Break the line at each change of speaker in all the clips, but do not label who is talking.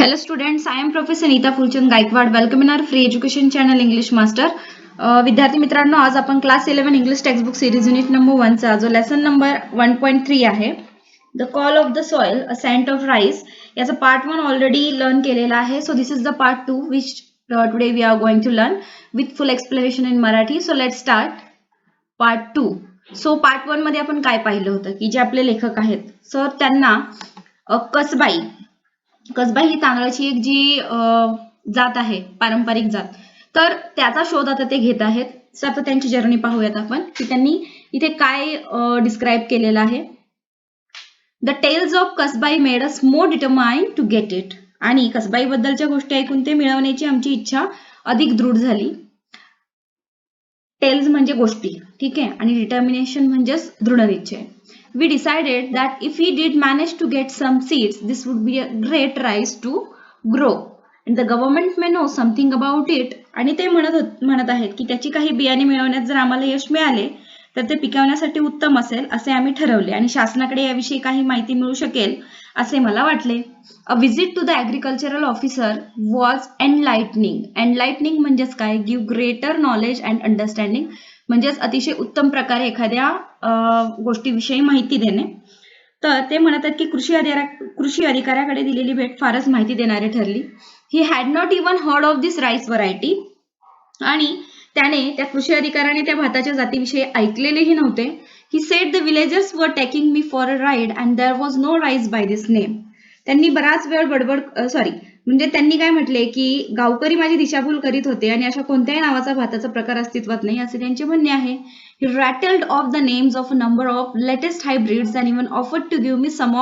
Hello students, I am Professor Neeta Fulchand Gaikwad. Welcome in our free education channel English Master. विद्यार्थी मित्रांनो, आज आपण class 11 English textbook series unit number 1 चा जो lesson number 1.3 आहे, the call of the soil a scent of rice, याचा part 1 already learn केलेला आहे. So this is the part 2 which today we are going to learn with full explanation in Marathi. So let's start part 2. So part 1 मध्ये आपण काय पाहिलं होतं की जे आपले लेखक आहेत सर त्यांना कसबाई ही तांदळाची एक जी जात आहे, पारंपरिक जात, तर त्याचा शोध आता ते घेत आहेत. सर आता त्यांची जर्नी पाहूयात आपण की त्यांनी इथे काय डिस्क्राइब केलेलं आहे. The tales of Kasbai made us more determined to get it. आणि कसबाई बद्दलच्या गोष्टी ऐकून ते मिळवण्याची आमची इच्छा अधिक दृढ झाली. टेल्स म्हणजे गोष्टी, ठीक आहे, आणि डिटर्मिनेशन म्हणजेच दृढ निश्चय. We decided that if we did manage to get some seeds, this would be a great rice to grow. And the government may know something about it. आणि ते म्हणत आहेत की त्याची काही बियाणे मिळवण्यात जर आम्हाला यश मिळाले तर ते पिकवण्यासाठी उत्तम असेल असे आम्ही ठरवले आणि शासनाकडे याविषयी काही माहिती मिळू शकेल असे मला वाटले. A visit to the agricultural officer was enlightening. Enlightening म्हणजेच काय? Give greater knowledge and understanding, म्हणजेच अतिशय उत्तम प्रकारे एखाद्या गोष्टीविषयी माहिती देणे. तर ते म्हणत आहेत की कृषी अधिकाऱ्याकडे दिलेली भेट फारच माहिती देणारी ठरली. He had not even heard of this rice variety. आणि त्याने त्या कृषी अधिकाऱ्याने त्या भाताच्या जातीविषयी ऐकलेलेही नव्हते. He said the villagers were taking me for a ride and there was no rice by this name. त्यांनी बराच वेळ म्हणजे त्यांनी काय म्हटले की गावकरी माझी दिशाभूल करीत होते आणि अशा कोणत्याही नावाचा भाताचा प्रकार अस्तित्वात नाही असे त्यांचे म्हणणे आहे. He rattled off the names of a number of latest hybrids and even offered to give me some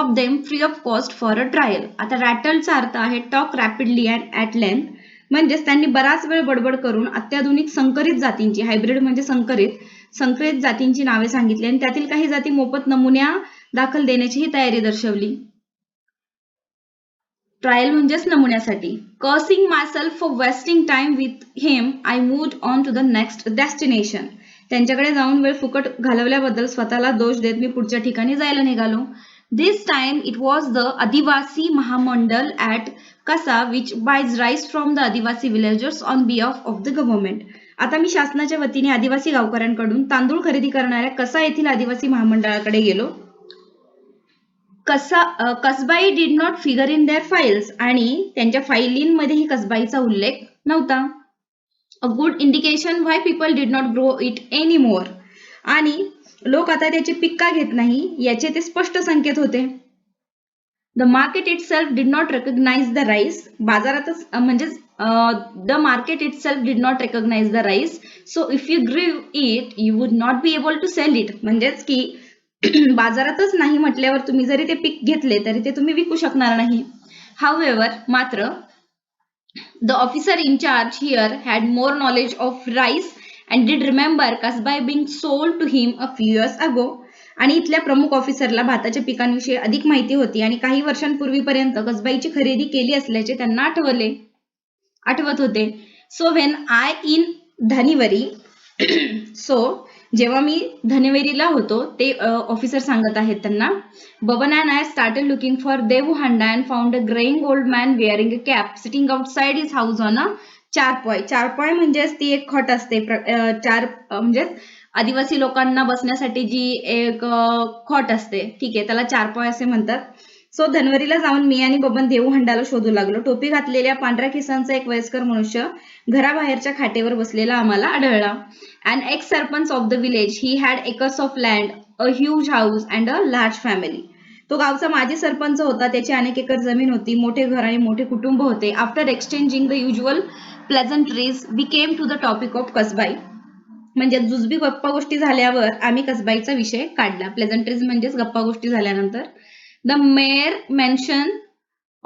of them free of cost for a trial. आता रॅटलचा अर्थ आहे talk rapidly and at length. म्हणजेच त्यांनी बराच वेळ बडबड करून अत्याधुनिक संकरित जातींची, हायब्रिड म्हणजे संकरित जातींची नावे सांगितली आणि त्यातील काही जाती मोफत नमुन्या दाखल देण्याचीही तयारी दर्शवली. ट्रायल म्हणजेच नमुन्यासाठी. Cursing myself for wasting time with him I moved on to the next destination. त्यांच्याकडे जाऊन वेळ फुकट घालवल्याबद्दल स्वतःला दोष देत मी पुढच्या ठिकाणी जायला निघालो. This time it was the Adivasi Mahamandal at Kasa which buys rice from the Adivasi villagers on behalf of the government. आता मी शासनाच्या वतीने आदिवासी गावकऱ्यांकडून तांदूळ खरेदी करणाऱ्या कसा येथील आदिवासी महामंडळाकडे गेलो. Kasbai did not figure in their files. आणि त्यांच्या फाईलींमध्ये ही कसबाईचा उल्लेख नव्हता. A good indication why people did not grow it any more. आणि लोक आता त्याचे पीक का घेत नाही याचे ते स्पष्ट संकेत होते. The market itself did not recognise the rice. बाजारातच म्हणजेच the market itself did not recognise the rice. So if you grieve it you would not be able to sell it. म्हणजेच की बाजारातच नाही म्हटल्यावर तुम्ही जरी ते पीक घेतले तरी ते तुम्ही विकू शकणार नाही. हाऊएव्हर, मात्र the officer in charge here had more knowledge of rice and did remember Kasbai being sold to him a few years ago. आणि इथल्या प्रमुख ऑफिसरला भाताच्या पिकांविषयी अधिक माहिती होती आणि काही वर्षांपूर्वीपर्यंत कसबाईची खरेदी केली असल्याचे त्यांना आठवत होते. So when I in Dhaniwari जेव्हा मी धनेवरीला होतो, ते ऑफिसर सांगत आहेत त्यांना. Baban and I started looking for Devu Handa and found a greying old man wearing a cap sitting outside his house on a charpoy. Charpoy म्हणजेच ती एक खट असते, म्हणजेच आदिवासी लोकांना बसण्यासाठी जी एक खट असते, ठीक आहे, त्याला चारपॉय असे म्हणतात. सो धनवरीला जाऊन मी आणि बबन देवू हंडाला शोधू लागलो. टोपी घातलेल्या पांढऱ्या केसांचा एक वयस्कर मनुष्य घराबाहेरच्या खाटेवर बसलेला आम्हाला आढळला. An ex-serpent of the village, he had acres of land, a huge house and a large family. तो गावचा माजी सरपंच होता. त्याची अनेक एकर जमीन होती, मोठे घर आणि मोठे कुटुंब होते. After exchanging the usual pleasantries we came to the topic of Kasbai. म्हणजे जुजबी गप्पा गोष्टी झाल्यावर आम्ही कसबाईचा विषय काढला. प्लेझंटरीज म्हणजेच गप्पा गोष्टी झाल्यानंतर. The mere mention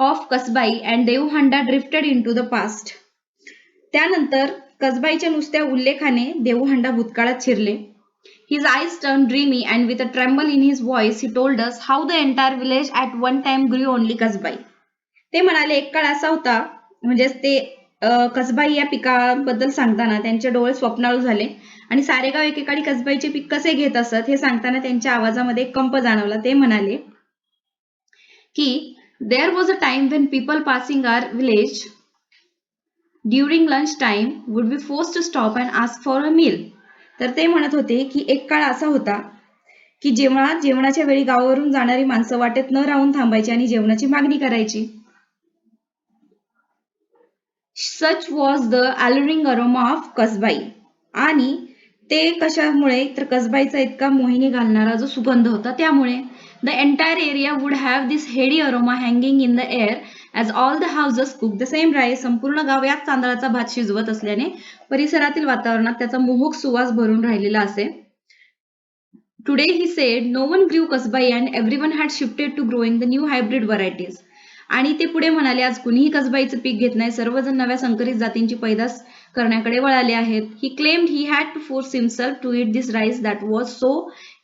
of Kasbai and Dev Handa drifted into the past. त्यानंतर कसबाईच्या नुसत्या उल्लेखाने देवू हंडा भूतकाळात शिरले. His eyes turned dreamy and with a tremble in his voice he told us how the entire village at one time grew only कसबाई. ते म्हणाले एक काळ असा होता, म्हणजेच ते कसबाई या पिकाबद्दल सांगताना त्यांचे डोळे स्वप्नाळू झाले आणि सारे गाव एकेकाळी कसबाईचे पीक कसे घेत असत हे सांगताना त्यांच्या आवाजामध्ये कंप जाणवला. ते म्हणाले की There was a time when people passing our village during lunch time would be forced to stop and ask for a meal. तर ते म्हणत होते की एक काळ असा होता की जेव्हा जेवणाच्या वेळी गावावरून जाणारी माणसं वाटेत न राहून थांबायची आणि जेवणाची मागणी करायची. Such was the alluring aroma of कसबाई. आणि ते कशामुळे तर कसबाईचा इतका मोहिनी घालणारा जो सुगंध होता त्यामुळे. The entire area would have this heady aroma hanging in the air as all the houses cook the same rice. संपूर्ण गाव याच तांदळाचा भात शिजवत असल्याने परिसरातील वातावरणात त्याचा मोहक सुवास भरून राहिलेला असे. Today he said no one grew kasbai and everyone had shifted to growing the new hybrid varieties. आणि ते पुढे म्हणाले आज कुणीही कसबाईचं पीक घेत नाही, सर्वजण नव्या संकरित जातींची पैदास करण्याकडे वळाले आहेत. He claimed he had to force himself to eat this rice that was so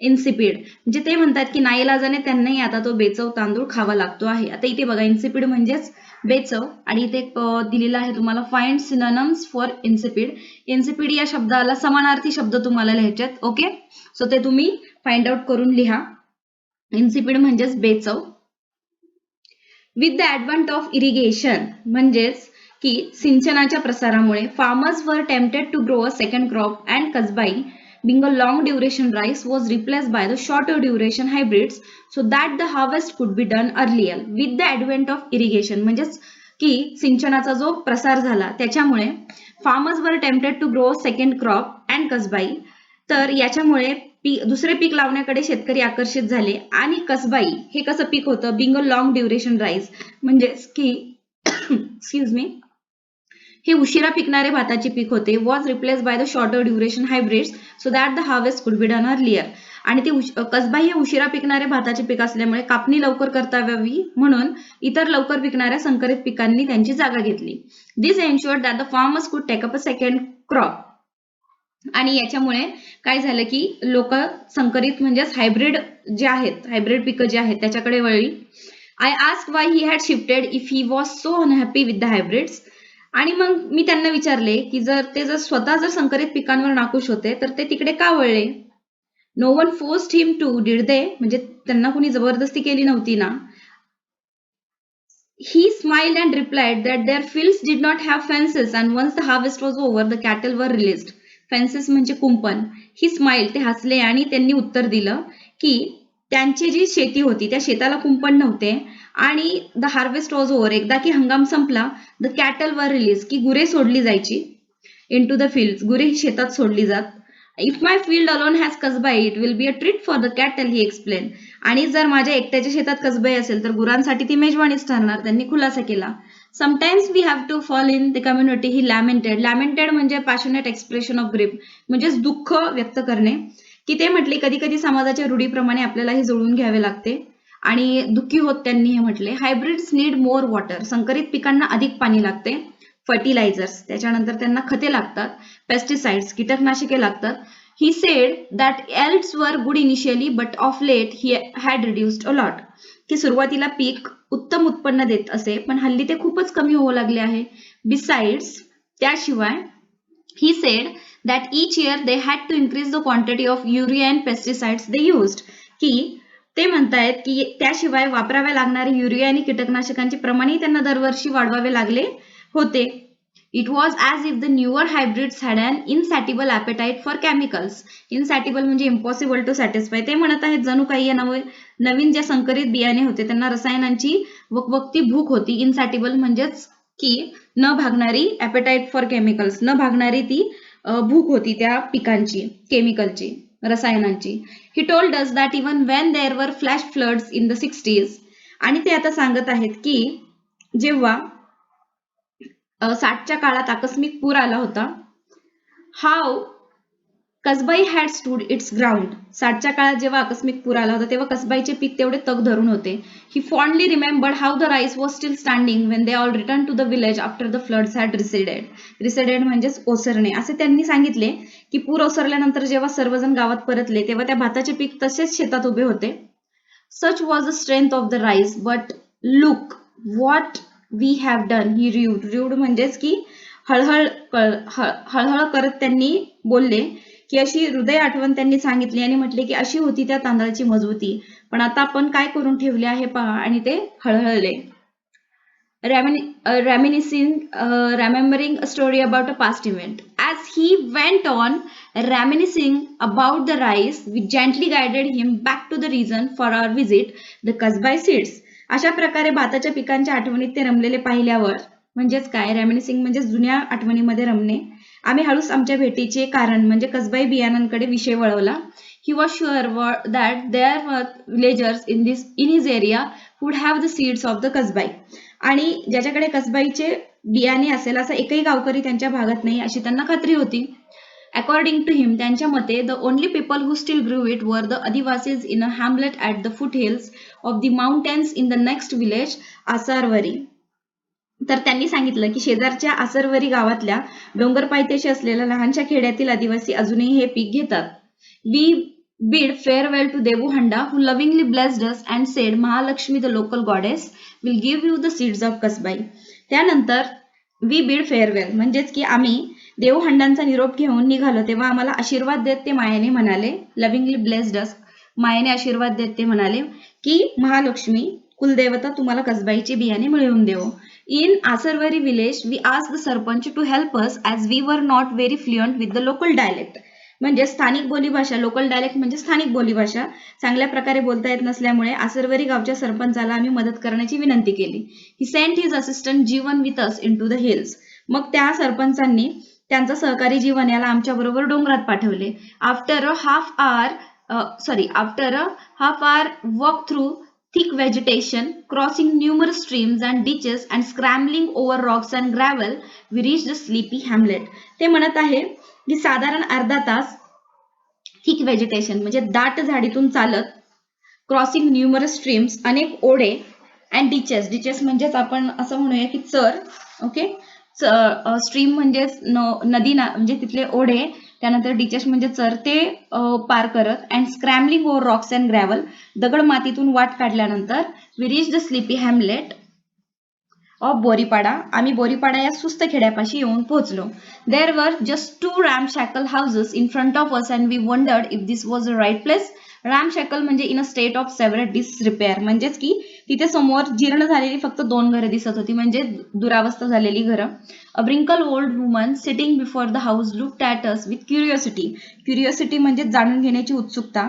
insipid. म्हणजे ते म्हणतात की नाईलाजाने त्यांनाही आता तो बेचव तांदूळ खावा लागतो आहे. आता इथे बघा इन्सिपिड म्हणजेच बेचव आणि इथे दिलेला आहे तुम्हाला फाइंड सिनोनिम्स फॉर इन्सिपिड. इन्सिपिड या शब्दाला समानार्थी शब्द तुम्हाला लिहायचे. ओके, सो ते तुम्ही फाइंड आउट करून लिहा. इन्सिपिड म्हणजेच बेचव. With the advent of irrigation म्हणजेच की सिंचनाच्या प्रसारामुळे farmers were tempted to grow a second crop and Kasbai being a long duration rice was replaced by the shorter duration hybrids so that the harvest could be done earlier. With the advent of irrigation म्हणजेच की सिंचनाचा जो प्रसार झाला त्याच्यामुळे farmers were tempted to grow second crop and Kasbai. तर याच्यामुळे दुसरे पीक लावण्याकडे शेतकरी आकर्षित झाले आणि कसबाई हे कसं पीक होतं being a long duration rice म्हणजेच की एक्सक्यूज मी हे उशिरा पिकणारे भाताचे पीक होते. Was replace by the shorter duration hybrids so that the harvest could be done earlier. आणि ते कसबाई हे उशिरा पिकणारे भाताचे पीक असल्यामुळे कापणी लवकर करता यावी म्हणून इतर लवकर पिकणाऱ्या संकरित पिकांनी त्यांची जागा घेतली. This ensured that the farmers could take up a second crop. आणि याच्यामुळे काय झालं की लोक संकरित म्हणजेच हायब्रिड जे आहेत हायब्रिड पिकं जे आहेत त्याच्याकडे वळली. I asked why he had shifted if he was so unhappy with the hybrids. आणि मग मी त्यांना विचारले की जर स्वतः जर संकरित पिकांवर नाखुश होते तर ते तिकडे का वळले. No one forced him to did they म्हणजे त्यांना कुणी जबरदस्ती केली नव्हती ना. He smiled and replied that their fields did not have fences and once the harvest was over the cattle were released. फेन्सेस म्हणजे कुंपण. ही स्माइल ते हसले आणि त्यांनी उत्तर दिलं की त्यांची जी शेती होती त्या शेताला कुंपण नव्हते आणि द हार्वेस्ट वॉज ओव्हर एकदा की हंगाम संपला द कॅटल वर रिलीज की गुरे सोडली जायची इन टू द फील्ड गुरे ही शेतात सोडली जात. If my field alone has Kasbai it will be a treat for the cattle he explain. आणि जर माझ्या एकट्याच्या शेतात कसबाई असेल तर गुरांसाठी ती मेजवानीच ठरणार त्यांनी खुलासा केला. Sometimes we have to fall in the community he lamented. Lamented म्हणजे पॅशनेट एक्सप्रेशन ऑफ ग्रीफ म्हणजेच दुःख व्यक्त करणे. की ते म्हटले कधी कधी समाजाच्या रूढीप्रमाणे आपल्याला हे जुळवून घ्यावे लागते आणि दुःखी होत त्यांनी हे म्हटले. Hybrids need more water. संकरित पिकांना अधिक पाणी लागते. फर्टिलायझर्स त्याच्यानंतर त्यांना खते लागतात. पेस्टिसाइड्स कीटकनाशके लागतात. He said that yields were good initially but of late he had reduced a lot. की सुरुवातीला पीक उत्तम उत्पन्न देत असे पण हल्ली ते खूपच कमी होऊ लागले आहे. बिसाइड्स त्याशिवाय he said that each year they had to increase the quantity of urea and pesticides they used. की ते म्हणतायत की त्याशिवाय वापराव्या लागणारे युरिया आणि कीटकनाशकांचे प्रमाणही त्यांना दरवर्षी वाढवावे लागले होते. It was as if the newer hybrids had an insatiable appetite for chemicals. Insatiable म्हणजे impossible to satisfy. ते म्हणत आहेत जणू काही नवीन ज्या संकरित बियाणे होते त्यांना रसायनांची वकवकती भूक होती. Insatiable म्हणजेच की न भागणारी appetite for chemicals न भागणारी ती भूक होती त्या पिकांची केमिकलची रसायनांची. He told us that even when there were flash floods in the 60s. आणि ते आता सांगत आहेत की जेव्हा 60च्या काळात आकस्मिक पूर आला होता. How Kasbai had stood its ground. 60च्या काळात जेव्हा आकस्मिक पूर आला होता तेव्हा कसबाईचे पीक तेवढे तग धरून होते. He fondly remembered how the rice was still standing when they all return to the village after the floods had receded. Receded म्हणजेच ओसरणे असे त्यांनी सांगितले की पूर ओसरल्यानंतर जेव्हा सर्वजण गावात परतले तेव्हा त्या भाताचे पीक तसेच शेतात उभे होते. Such was the strength of the rice but look what we have done. He rued म्हणजेच की हळहळ करत त्यांनी बोलले की अशी हृदय आठवण त्यांनी सांगितली आणि म्हटले की अशी होती त्या तांदळाची मजबूती. पण आता आपण काय करून ठेवले आहे पहा आणि ते हळहळले. Remembering a story about a past event. As he went on reminiscing about the rice, we gently guided him back to the reason for our visit, the Kasbai seeds. अशा प्रकारे भाताच्या पिकांच्या आठवणीत ते रमलेले पाहिल्यावर, म्हणजेच काय, रेमिनिसिंग म्हणजे जुन्या आठवणीमध्ये रमणे, आम्ही हळूच आमच्या भेटीचे कारण म्हणजे कसबाई बियाणांकडे विषय वळवला. He was sure that there were villagers in his area who would have the seeds of the kasbai. आणि ज्याच्याकडे कसबाईचे बियाणे असेल असा एकही गावकरी त्यांच्या भागात नाही अशी त्यांना खात्री होती. अकॉर्डिंग टू हिम, त्यांच्या मते, the only people who still grew it were the adivasis in a hamlet at the foothills of the mountains in the next village Asarwari. तर त्यांनी सांगितलं की शेजारच्या आसरवरी गावातल्या डोंगर पायथ्याशी असलेल्या लहानशा खेड्यातील आदिवासी अजूनही हे पीक घेतात. We bid farewell to Devu Handa, who lovingly blessed us and said, Mahalakshmi, the local goddess, will give you the seeds of Kasbai. त्यानंतर वी बीड फेअरवेल म्हणजेच की आम्ही देव हंडांचा निरोप घेऊन निघालो तेव्हा आम्हाला आशीर्वाद देत ते मायाने म्हणाले, लव्हिंगली ब्लेस्ड अस, मायाने आशीर्वाद देत ते म्हणाले की महालक्ष्मी कुलदेवता तुम्हाला कसबाईचे बियाणे मिळवून देवो. इन Asarwari village we asked the sarpanch to help us as we were not very fluent with the local dialect. म्हणजे स्थानिक बोलीभाषा, लोकल डायलेक्ट म्हणजे स्थानिक बोलीभाषा चांगल्या प्रकारे बोलता येत नसल्यामुळे आसरवरी गावच्या सरपंचाला आम्ही मदत करण्याची विनंती केली. He sent his assistant Jeevan with us into the hills. मग त्या सरपंचांनी त्यांचा सहकारी जीवन याला आमच्या बरोबर डोंगरात पाठवले. After a half hour walk through thick vegetation, crossing numerous streams and ditches and scrambling over rocks and gravel, we reached the sleepy hamlet. ते म्हणत आहे की साधारण अर्धा तास थिक व्हेजिटेशन म्हणजे दाट झाडीतून चालत, क्रॉसिंग न्यूमरस स्ट्रीम्स अनेक ओढे, अँड डिचेस, डिचेस म्हणजेच आपण असं म्हणूया की चर, ओके, स्ट्रीम म्हणजे नदी म्हणजे तिथले ओढे, त्यानंतर डिचेस म्हणजे चर, ते पार करत, and scrambling over rocks and gravel, दगड मातीतून वाट काढल्यानंतर we reach the sleepy hamlet of Boripada. आम्ही बोरीपाडा या सुस्त खेड्यापाशी येऊन पोहोचलो. There were just 2 ramshackle houses in front of us and we wondered if this was the right place. ramshackle म्हणजे in a state of several disrepair, म्हणजेच की तिथे समोर जीर्ण झालेली फक्त 2 घरे दिसत होती, म्हणजे दुरावस्था झालेली घरं. A wrinkled old woman sitting before the house looked at us with curiosity. Curiosity म्हणजे जाणून घेण्याची उत्सुकता.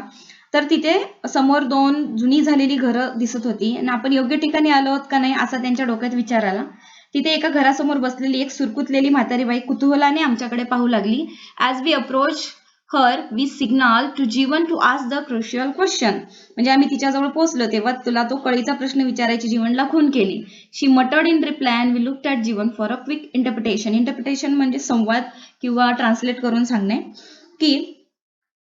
तर तिथे समोर 2 जुनी झालेली घरं दिसत होती आणि आपण योग्य ठिकाणी आलो आहोत का नाही असा त्यांच्या डोक्यात विचार आला. तिथे एका घरासमोर बसलेली एक सुरकुतलेली म्हातारी बाई कुतूहलाने आमच्याकडे पाहू लागली. As we approach her we signal to Jeevan to ask the crucial question. म्हणजे आम्ही तिच्याजवळ पोहोचलो तेव्हा तुला तो कळीचा प्रश्न विचारायची जीवनला खून केली. She muttered in reply and we looked at Jeevan for a quick interpretation. Interpretation म्हणजे संवाद किंवा ट्रान्सलेट करून सांगणे, की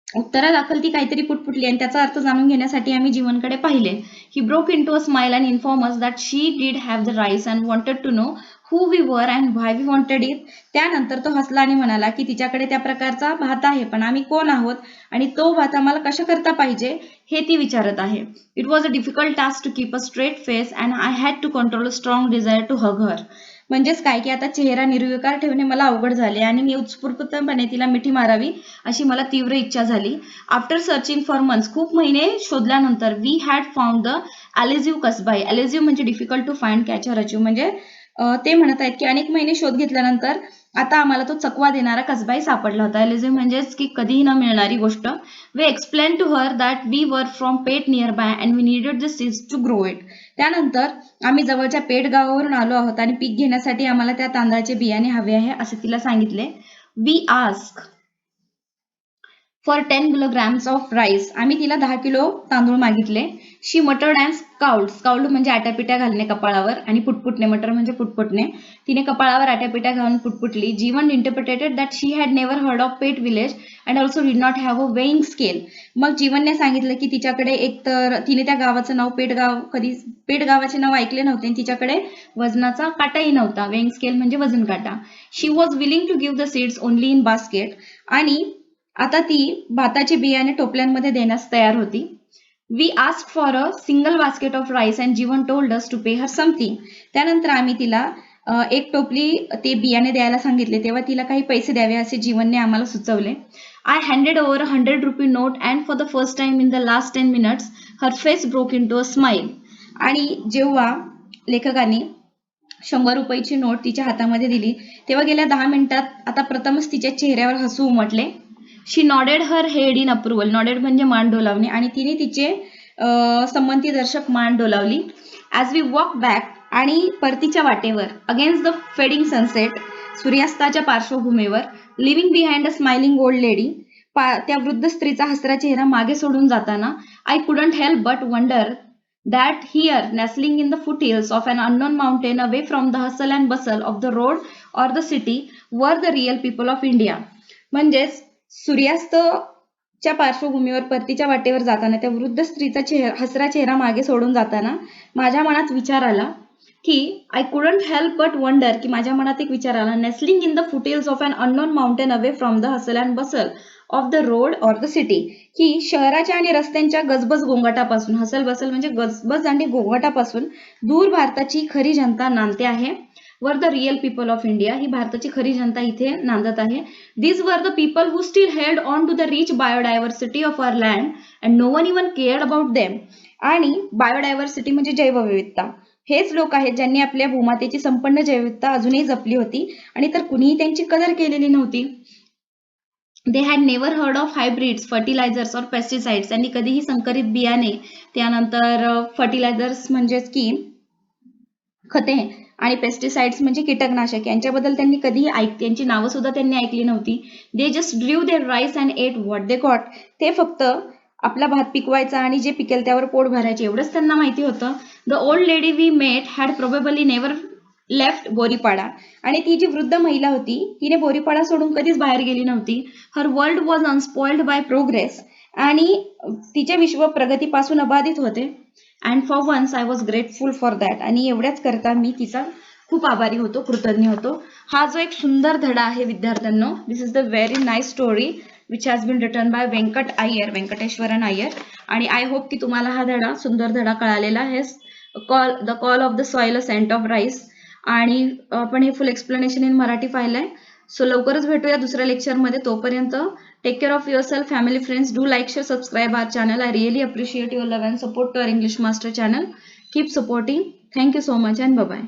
उत्तरादाखल ती काहीतरी पुटपुटली आणि त्याचा अर्थ जाणून घेण्यासाठी आम्ही जीवनकडे पाहिले. He broke into a smile and inform us that she did have the rice and wanted to know who we were and why we wanted it. त्यानंतर तो हसला आणि म्हणाला की तिच्याकडे त्या प्रकारचा भात आहे, पण आम्ही कोण आहोत आणि तो भात आम्हाला कशा करता पाहिजे हे ती विचारत आहे. It was a difficult task to keep a straight face and I had to control a strong desire to hug her. म्हणजेच काय की आता चेहरा निर्विकार ठेवणे मला अवघड झाले आणि मी उत्स्फूर्तपणे तिला मिठी मारावी अशी मला तीव्र इच्छा झाली. आफ्टर सर्चिंग फॉर मंथ्स, खूप महिने शोधल्यानंतर, we had found the elusive Kasbai. Elusive म्हणजे difficult to find, catch or achieve. म्हणजे ते म्हणत आहेत की अनेक महिने शोध घेतल्यानंतर आता आम्हाला तो चकवा देणारा कसबाई सापडला होता. एलिजिव्ह म्हणजेच की कधीही न मिळणारी गोष्ट. We explain to her that we were from Peth nearby and we needed the seeds to grow it. त्यानंतर आम्ही जवळच्या पेट गावावरून आलो आहोत आणि पीक घेण्यासाठी आम्हाला त्या तांदळाचे बियाणे हवे आहे असे तिला सांगितले. We ask for 10 kilograms of rice. आम्ही तिला 10 किलो तांदूळ मागितले. शी मटर्ड अँड स्काउल्ड. स्काउल्ड म्हणजे आट्यापिट्या घालणे कपाळावर, आणि पुटपुटणे, मटर म्हणजे पुटपुटणे. तिने कपाळावर आट्यापिट्या घालून पुटपुटली. Jeevan interpreted that she had never heard of pet village and also did not have a weighing scale. मग जीवनने सांगितलं की तिच्याकडे एकतर तिने त्या गावाचं नाव पेट गावाचे नाव ऐकले नव्हते आणि तिच्याकडे वजनाचा काटाही नव्हता. वेइंग स्केल म्हणजे वजन काटा. She was willing to give the seeds only in basket. आणि आता ती भाताचे बियाणे टोपल्यांमध्ये देण्यास तयार होती. We ask for a single basket of rice and Jeevan told us to pay her something. त्यानंतर आम्ही तिला एक टोपली ते बियाणे द्यायला सांगितले तेव्हा तिला काही पैसे द्यावे असे जीवनने आम्हाला सुचवले. I handed over a 100 rupee note and for the first time in the last 10 minutes, her face broke into a smile. आणि जेव्हा लेखकाने 100 रुपयाची नोट तिच्या हातामध्ये दिली तेव्हा गेल्या 10 मिनिटात आता प्रथमच तिच्या चेहऱ्यावर हसू उमटले. She nodded her head in approval. Nodded म्हणजे मान डोलावणे आणि तिने तिचे संमतीदर्शक मान डोलावली. ॲज वी वॉक बॅक आणि परतीच्या वाटेवर अगेन्स्ट द फेडिंग सनसेट, सूर्यास्ताच्या पार्श्वभूमीवर, leaving behind a smiling old lady, त्या वृद्ध स्त्रीचा हसरा चेहरा मागे सोडून जाताना, I couldn't help but wonder that here, nestling in the foothills of an unknown mountain away from the hustle and bustle of the road or the city, were the real people of India. म्हणजेच सूर्यास्तच्या पार्श्वभूमीवर परतीच्या वाटेवर जाताना त्या वृद्ध स्त्रीचा हसरा चेहरा मागे सोडून जाताना माझ्या मनात विचार आला की I couldn't help but wonder, की माझ्या मनात एक विचार आला, nestling in the foothills of an unknown mountain away from the hustle and bustle of the road or the city, की शहराच्या आणि रस्त्यांच्या गजबज गोंगाटापासून, हसल बसल म्हणजे गजबज आणि गोंगाटापासून दूर भारताची खरी जनता नांदते आहे. Were the real people of India, ही भारताची खरी जनता इथे नांदत आहे. These were the people who still held on to the rich biodiversity of our land and no one even cared about them. आणि बायोडायव्हर्सिटी म्हणजे जैवविविधता. हेच लोक आहेत ज्यांनी आपल्या भूमातेची संपन्न जैवविविधता अजूनही जपली होती आणि तर कुणीही त्यांची कदर केलेली नव्हती. They had never heard of hybrids, fertilisers और पेस्टिसाइड्स. त्यांनी कधीही संकरित बियाणे, त्यानंतर फर्टिलायझर्स म्हणजेच की खते आणि पेस्टिसाइड्स म्हणजे कीटकनाशक यांच्याबद्दल त्यांनी कधीही त्यांची नावं सुद्धा त्यांनी ऐकली नव्हती. They just grew their rice and ate what they got. ते फक्त आपला भात पिकवायचा आणि जे पिकेल त्यावर पोट भरायचे एवढंच त्यांना माहिती होतं. The old lady we met had probably never left Boripada. आणि ती जी वृद्ध महिला होती तिने बोरीपाडा सोडून कधीच बाहेर गेली नव्हती. Her world was unspoiled by progress. आणि तिचे विश्व प्रगतीपासून अबाधित होते. And for once I was grateful for that. आणि एवढ्याच करता मी तिचा खूप आभारी होतो, कृतज्ञ होतो. हा जो एक सुंदर धडा आहे विद्यार्थ्यांनो, this is the very nice story which has been written by Venkateshwaran Iyer. आणि आय होप की तुम्हाला हा धडा, सुंदर धडा कळालेला आहे. The call of the soil, a scent of rice. आणि आपण हे फुल एक्सप्लेनेशन इन मराठी पाहिलंय. सो लवकरच भेटूया दुसऱ्या लेक्चरमध्ये. तोपर्यंत take care of yourself, family, friends. Do like, share, subscribe our channel. I really appreciate your love and support to our English master channel. Keep supporting. Thank you so much and bye.